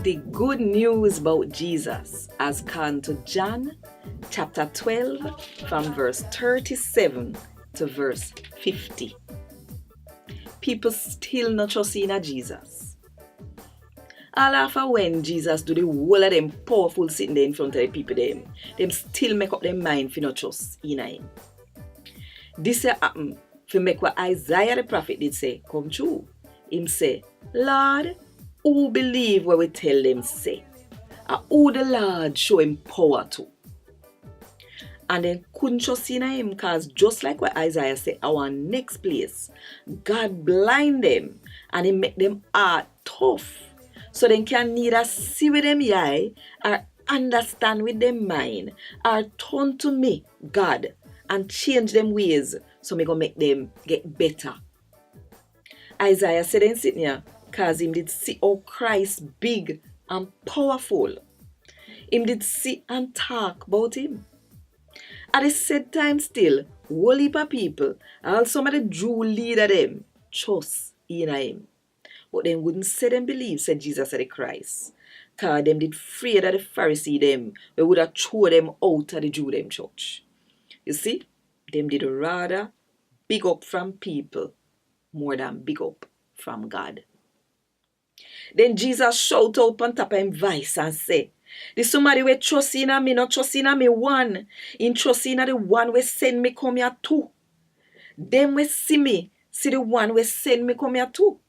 The good news about Jesus has come to John chapter 12 from verse 37 to verse 50. People still not trust in Jesus. All after when Jesus do the whole of them powerful sitting there in front of the people them still make up their mind for not trust in him. This happen to make what Isaiah the prophet did say come true. Him say, Lord, who believe what we tell them say? And who the Lord show him power to? And then couldn't trust in him because just like what Isaiah said, our next place, God blind them and he make them heart tough. So they can neither see with them eye or understand with them mind or turn to me, God, and change them ways so me gonna make them get better. Isaiah said in sitting here because him did see how Christ big and powerful. Him did see and talk about him. At the same time still, whole heap of people, and some of the Jew leader them, trust in him. But them wouldn't say them believe, said Jesus said the Christ. Because them did afraid of the Pharisee them, we would have thrown them out of the Jew them church. You see, them did rather big up from people more than big up from God. Then Jesus shout out on top of him voice and say, the somebody we trust in me, not trust in me one. In trust in the one we send me come here too. Them we see me, see the one we send me come here too.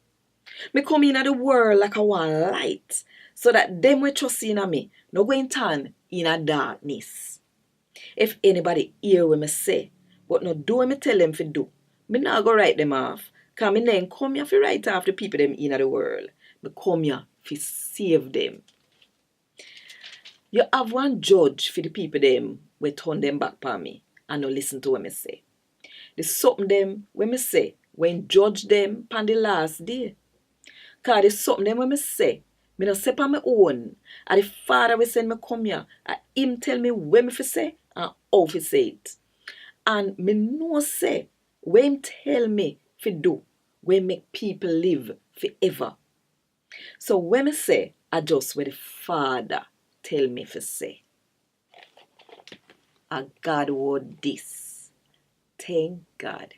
Me come in the world like a one light, so that them we trust in me, no going turn in a darkness. If anybody hear what me say, but not do what me tell them to do, me not go write them off. Because me then come here to write off the people them in the world. Me come here to save them. You have one judge for the people them we turn them back for me and no listen to what me say. There's something them when me say when judge them on the last day. Because there's something them when me say, me not say on my own. And the Father will send me come here and him tell me when me fi say and how fi say it. And me no say when him tell me fi do, when make people live forever. So when me say, I just what the Father tell me fi say. A Gad Wod Dis. Thank God.